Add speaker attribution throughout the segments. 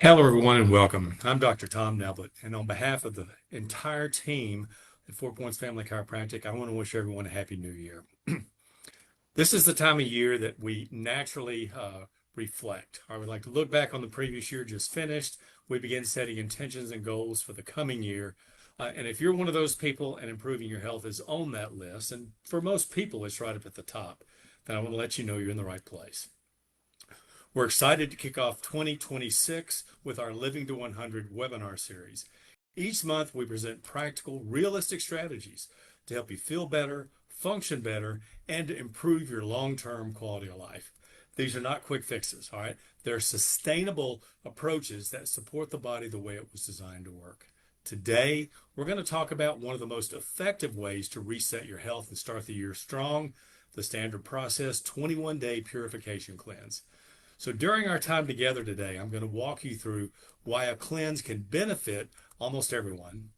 Speaker 1: Hello, everyone, and welcome. I'm Dr. Tom Neblett, and on behalf of the entire team at Four Points Family Chiropractic, I want to wish everyone a happy new year. This is the time of year that we naturally reflect. I would like to look back on the previous year just finished. We begin setting intentions and goals for the coming year. And if you're one of those people and improving your health is on that list, and for most people, it's right up at the top, then I want to let you know you're in the right place. We're excited to kick off 2026 with our Living to 100 webinar series. Each month, we present practical, realistic strategies to help you feel better, function better, and to improve your long-term quality of life. These are not quick fixes, all right? They're sustainable approaches that support the body the way it was designed to work. Today, we're going to talk about one of the most effective ways to reset your health and start the year strong, the standard process 21-day purification cleanse. So during our time together today, I'm going to walk you through why a cleanse can benefit almost everyone,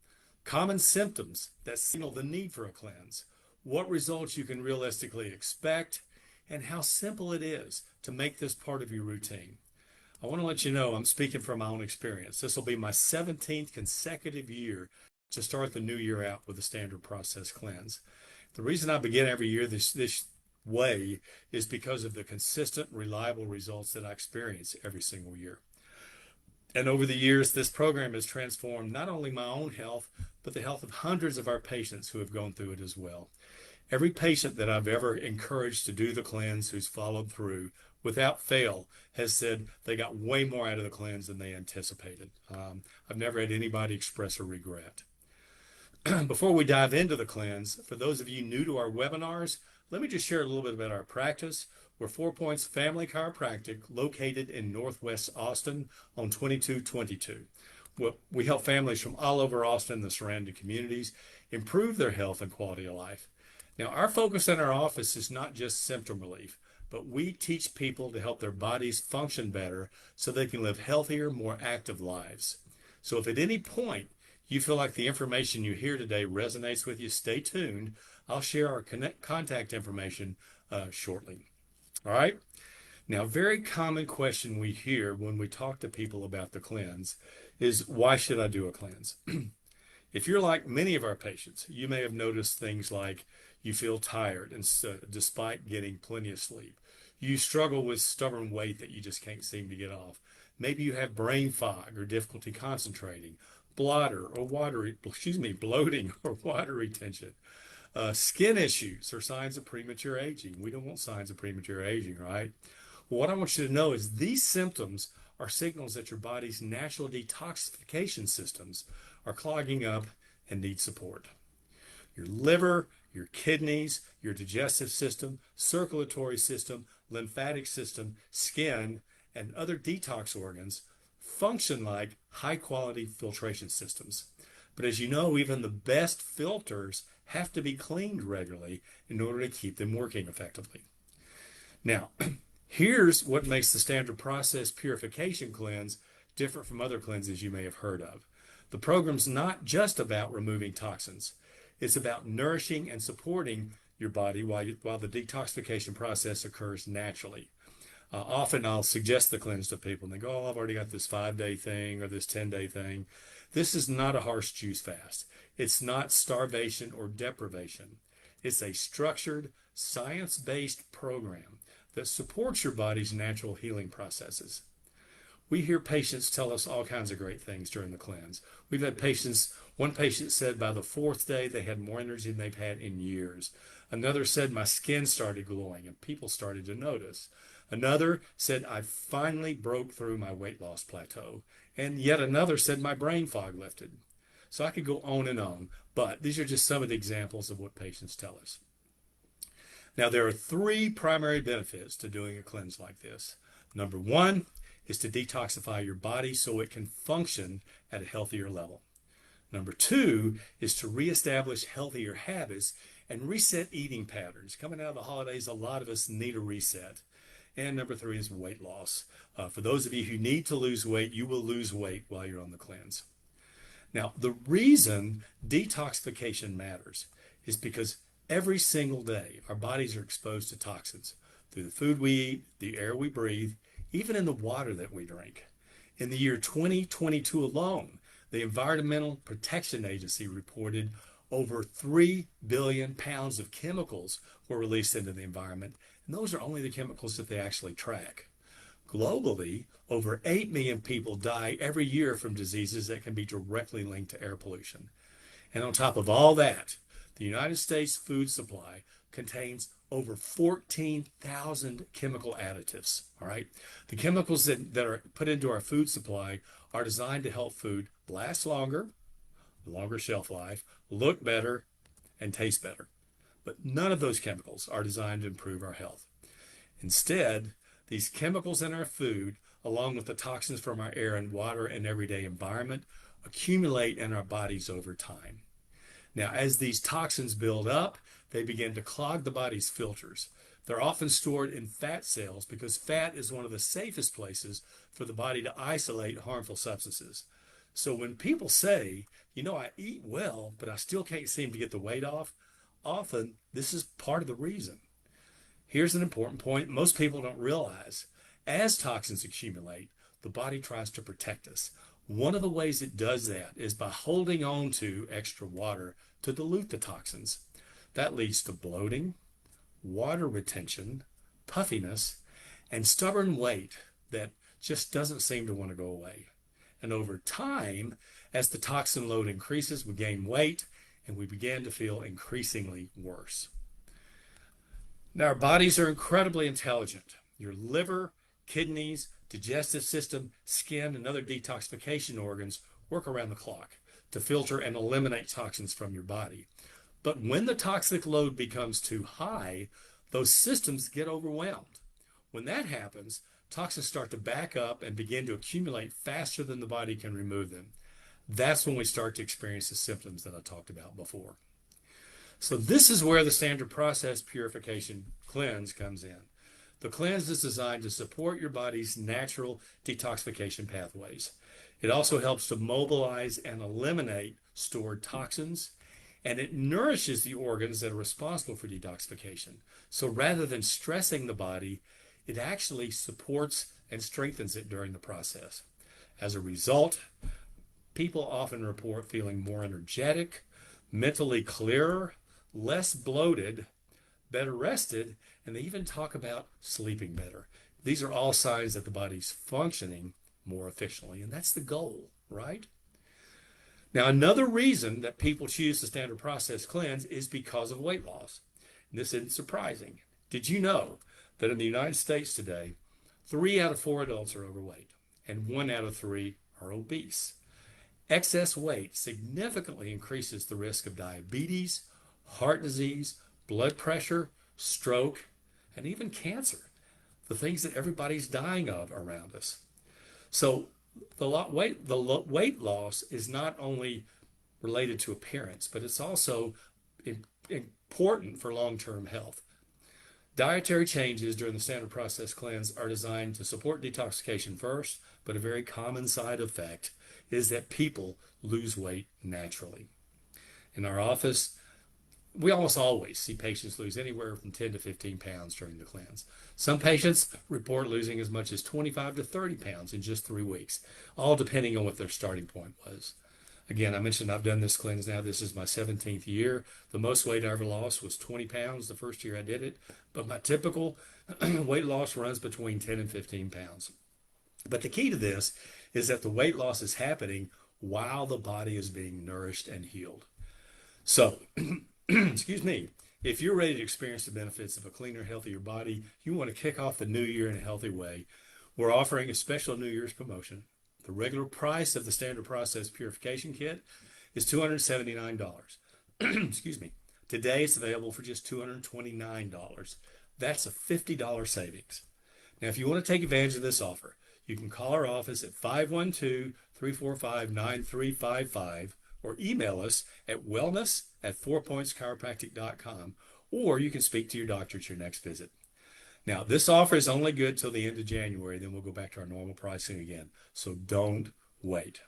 Speaker 1: common symptoms that signal the need for a cleanse, what results you can realistically expect, and how simple it is to make this part of your routine. I want to let you know I'm speaking from my own experience. This will be my 17th consecutive year to start the new year out with a standard process cleanse. The reason I begin every year this way is because of the consistent, reliable results that I experience every single year. And over the years, this program has transformed not only my own health, but the health of hundreds of our patients who have gone through it as well. Every patient that I've ever encouraged to do the cleanse who's followed through without fail has said they got way more out of the cleanse than they anticipated. I've never had anybody express a regret. Before we dive into the cleanse, for those of you new to our webinars, let me just share a little bit about our practice. We're 4 Points Family Chiropractic, located in Northwest Austin on 2222. We help families from all over Austin and the surrounding communities improve their health and quality of life. Now, our focus in our office is not just symptom relief, but we teach people to help their bodies function better so they can live healthier, more active lives. So if at any point you feel like the information you hear today resonates with you, stay tuned. I'll share our contact information shortly. All right. Now, a very common question we hear when we talk to people about the cleanse is, why should I do a cleanse? If you're like many of our patients, you may have noticed things like you feel tired and despite getting plenty of sleep. You struggle with stubborn weight that you just can't seem to get off. Maybe you have brain fog or difficulty concentrating, bloating or water retention. Skin issues or signs of premature aging. We don't want signs of premature aging, right? Well, what I want you to know is these symptoms are signals that your body's natural detoxification systems are clogging up and need support. Your liver, your kidneys, your digestive system, circulatory system, lymphatic system, skin, and other detox organs function like high-quality filtration systems. But as you know, even the best filters have to be cleaned regularly in order to keep them working effectively. Now, here's what makes the standard process purification cleanse different from other cleanses you may have heard of. The program's not just about removing toxins. It's about nourishing and supporting your body while the detoxification process occurs naturally. Often I'll suggest the cleanse to people and they go, oh, I've already got this 5-day thing or this 10-day thing. This is not a harsh juice fast. It's not starvation or deprivation. It's a structured, science-based program that supports your body's natural healing processes. We hear patients tell us all kinds of great things during the cleanse. We've had one patient said by the 4th day they had more energy than they've had in years. Another said my skin started glowing and people started to notice. Another said I finally broke through my weight loss plateau. And yet another said my brain fog lifted. So I could go on and on, but these are just some of the examples of what patients tell us. Now, there are 3 primary benefits to doing a cleanse like this. Number 1 is to detoxify your body so it can function at a healthier level. Number 2 is to reestablish healthier habits and reset eating patterns. Coming out of the holidays, a lot of us need a reset. And number 3 is weight loss. For those of you who need to lose weight, you will lose weight while you're on the cleanse. Now, the reason detoxification matters is because every single day our bodies are exposed to toxins through the food we eat, the air we breathe, even in the water that we drink. In the year 2022 alone, the Environmental Protection Agency reported over 3 billion pounds of chemicals were released into the environment, and those are only the chemicals that they actually track. Globally, over 8 million people die every year from diseases that can be directly linked to air pollution. And on top of all that, the United States food supply contains over 14,000 chemical additives. All right. The chemicals that are put into our food supply are designed to help food last longer, longer shelf life, look better, and taste better. But none of those chemicals are designed to improve our health. Instead, these chemicals in our food, along with the toxins from our air and water and everyday environment, accumulate in our bodies over time. Now, as these toxins build up, they begin to clog the body's filters. They're often stored in fat cells because fat is one of the safest places for the body to isolate harmful substances. So when people say, I eat well, but I still can't seem to get the weight off, often this is part of the reason. Here's an important point most people don't realize. As toxins accumulate, the body tries to protect us. One of the ways it does that is by holding on to extra water to dilute the toxins. That leads to bloating, water retention, puffiness, and stubborn weight that just doesn't seem to want to go away. And over time, as the toxin load increases, we gain weight and we begin to feel increasingly worse. Now, our bodies are incredibly intelligent. Your liver, kidneys, digestive system, skin, and other detoxification organs work around the clock to filter and eliminate toxins from your body. But when the toxic load becomes too high, those systems get overwhelmed. When that happens, toxins start to back up and begin to accumulate faster than the body can remove them. That's when we start to experience the symptoms that I talked about before. So this is where the standard process purification cleanse comes in. The cleanse is designed to support your body's natural detoxification pathways. It also helps to mobilize and eliminate stored toxins, and it nourishes the organs that are responsible for detoxification. So rather than stressing the body, it actually supports and strengthens it during the process. As a result, people often report feeling more energetic, mentally clearer, less bloated, better rested, and they even talk about sleeping better. These are all signs that the body's functioning more efficiently, and that's the goal, right? Now, another reason that people choose the standard process cleanse is because of weight loss. And this isn't surprising. Did you know that in the United States today, 3 out of 4 adults are overweight and 1 out of 3 are obese? Excess weight significantly increases the risk of diabetes, heart disease, blood pressure, stroke, and even cancer, the things that everybody's dying of around us. So the weight loss is not only related to appearance, but it's also important for long-term health. Dietary changes during the standard process cleanse are designed to support detoxification first, but a very common side effect is that people lose weight naturally. In our office, we almost always see patients lose anywhere from 10 to 15 pounds during the cleanse. Some patients report losing as much as 25 to 30 pounds in just 3 weeks, all depending on what their starting point was. Again, I mentioned I've done this cleanse now. This is my 17th year. The most weight I ever lost was 20 pounds the first year I did it, but my typical weight loss runs between 10 and 15 pounds. But the key to this is that the weight loss is happening while the body is being nourished and healed. So, excuse me, if you're ready to experience the benefits of a cleaner, healthier body, you want to kick off the new year in a healthy way, we're offering a special New Year's promotion. The regular price of the standard process purification kit is $279. Excuse me. Today it's available for just $229. That's a $50 savings. Now, if you want to take advantage of this offer, you can call our office at 512-345-9355 or email us at wellness@fourpointschiropractic.com, or you can speak to your doctor at your next visit. Now, this offer is only good till the end of January, then we'll go back to our normal pricing again. So don't wait.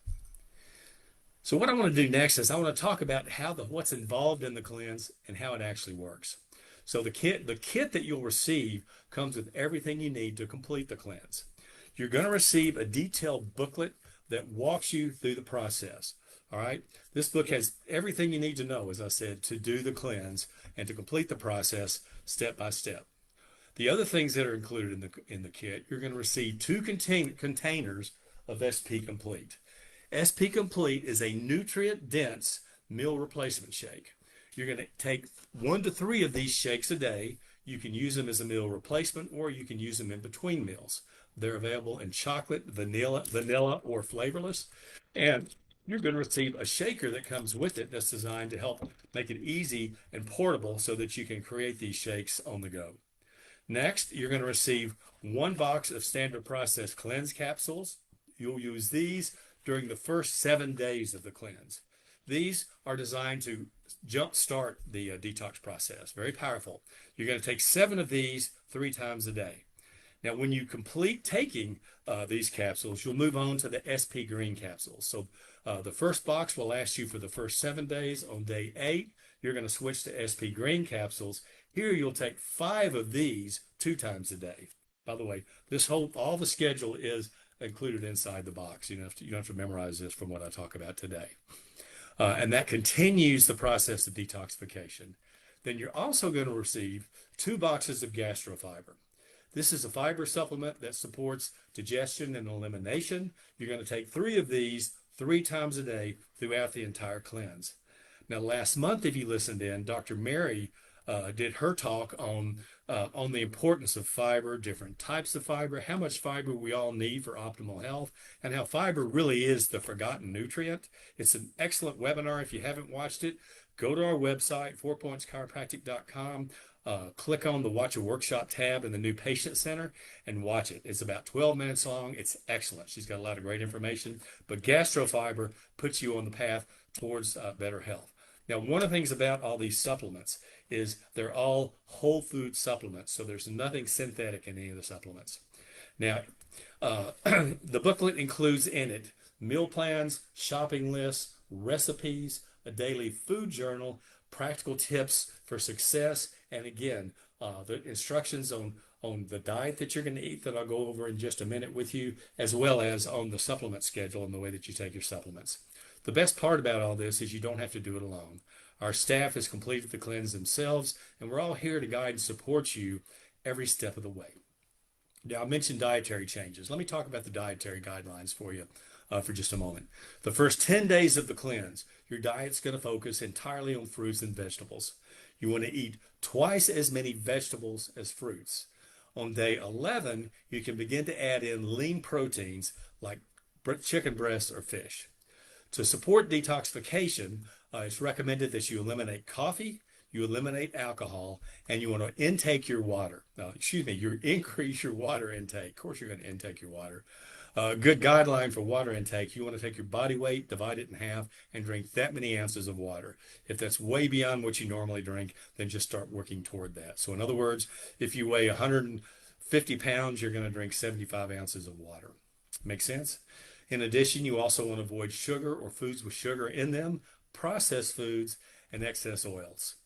Speaker 1: So what I want to do next is I want to talk about what's involved in the cleanse and how it actually works. So the kit that you'll receive comes with everything you need to complete the cleanse. You're going to receive a detailed booklet that walks you through the process. All right. This book has everything you need to know, as I said, to do the cleanse and to complete the process step by step. The other things that are included in the kit, you're going to receive two containers of SP Complete. SP Complete is a nutrient-dense meal replacement shake. You're going to take 1 to 3 of these shakes a day. You can use them as a meal replacement, or you can use them in between meals. They're available in chocolate, vanilla, or flavorless. And you're going to receive a shaker that comes with it that's designed to help make it easy and portable so that you can create these shakes on the go. Next, you're going to receive 1 box of standard process cleanse capsules. You'll use these during the first 7 days of the cleanse. These are designed to jumpstart the detox process. Very powerful. You're going to take 7 of these 3 times a day. Now, when you complete taking these capsules, you'll move on to the SP Green capsules. So the first box will last you for the first 7 days. On day 8, you're going to switch to SP Green capsules. Here, you'll take 5 of these 2 times a day. By the way, all the schedule is included inside the box. You don't have to memorize this from what I talk about today. And that continues the process of detoxification. Then you're also going to receive 2 boxes of gastrofiber. This is a fiber supplement that supports digestion and elimination. You're going to take 3 of these 3 times a day throughout the entire cleanse. Now, last month, if you listened in, Dr. Mary did her talk on the importance of fiber, different types of fiber, how much fiber we all need for optimal health, and how fiber really is the forgotten nutrient. It's an excellent webinar. If you haven't watched it, go to our website, fourpointschiropractic.com. Click on the Watch a Workshop tab in the New Patient Center and watch it. It's about 12 minutes long. It's excellent. She's got a lot of great information. But gastrofiber puts you on the path towards better health. Now, one of the things about all these supplements is they're all whole food supplements, so there's nothing synthetic in any of the supplements. Now, the booklet includes in it meal plans, shopping lists, recipes, a daily food journal, practical tips for success, and again, the instructions on the diet that you're going to eat that I'll go over in just a minute with you, as well as on the supplement schedule and the way that you take your supplements. The best part about all this is you don't have to do it alone. Our staff has completed the cleanse themselves, and we're all here to guide and support you every step of the way. Now, I mentioned dietary changes. Let me talk about the dietary guidelines for you for just a moment. The first 10 days of the cleanse, your diet's going to focus entirely on fruits and vegetables. You want to eat twice as many vegetables as fruits. On day 11, you can begin to add in lean proteins like chicken breasts or fish. To support detoxification, it's recommended that you eliminate coffee, you eliminate alcohol, and you want to increase your water intake. Of course, you're going to intake your water. Good guideline for water intake, you want to take your body weight, divide it in half, and drink that many ounces of water. If that's way beyond what you normally drink, then just start working toward that. So in other words, if you weigh 150 pounds, you're going to drink 75 ounces of water. Make sense? In addition, you also want to avoid sugar or foods with sugar in them, processed foods, and excess oils.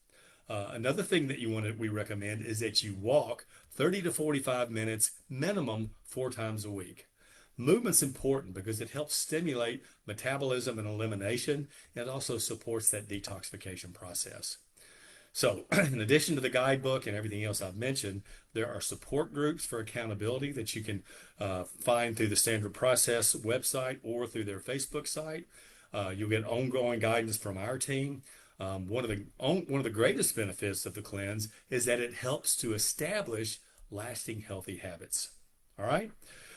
Speaker 1: Another thing that we recommend is that you walk 30 to 45 minutes minimum 4 times a week. Movement's important because it helps stimulate metabolism and elimination. It also supports that detoxification process. So in addition to the guidebook and everything else I've mentioned, there are support groups for accountability that you can find through the Standard Process website or through their Facebook site. You'll get ongoing guidance from our team. One of the greatest benefits of the cleanse is that it helps to establish lasting healthy habits. All right?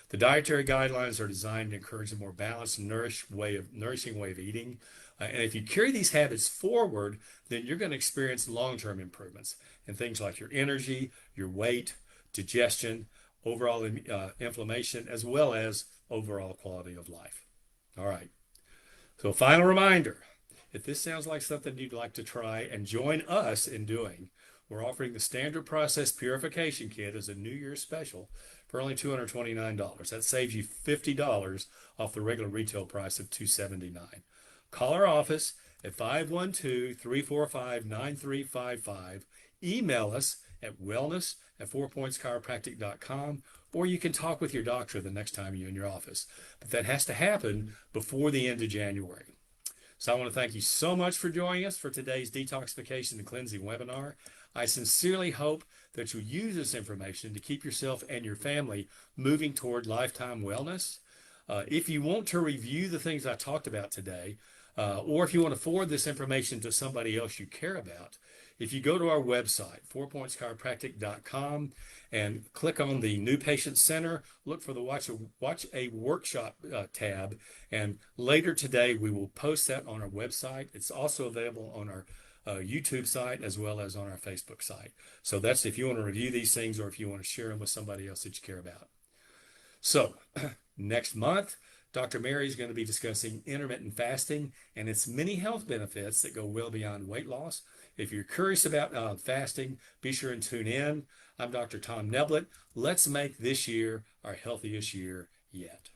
Speaker 1: The dietary guidelines are designed to encourage a more balanced, nourishing way of eating. And if you carry these habits forward, then you're going to experience long-term improvements in things like your energy, your weight, digestion, overall inflammation, as well as overall quality of life. All right. So final reminder, if this sounds like something you'd like to try and join us in doing, we're offering the Standard Process Purification Kit as a New Year's special for only $229. That saves you $50 off the regular retail price of $279. Call our office at 512-345-9355. Email us at wellness@fourpointschiropractic.com, or you can talk with your doctor the next time you're in your office. But that has to happen before the end of January. So I want to thank you so much for joining us for today's detoxification and cleansing webinar. I sincerely hope that you'll use this information to keep yourself and your family moving toward lifetime wellness. If you want to review the things I talked about today, or if you want to forward this information to somebody else you care about, if you go to our website, fourpointschiropractic.com, and click on the New Patient Center, look for the Watch a Workshop tab, and later today we will post that on our website. It's also available on our YouTube site as well as on our Facebook site. So that's if you want to review these things or if you want to share them with somebody else that you care about. So next month, Dr. Mary is going to be discussing intermittent fasting and its many health benefits that go well beyond weight loss. If you're curious about fasting, be sure and tune in. I'm Dr. Tom Neblett. Let's make this year our healthiest year yet.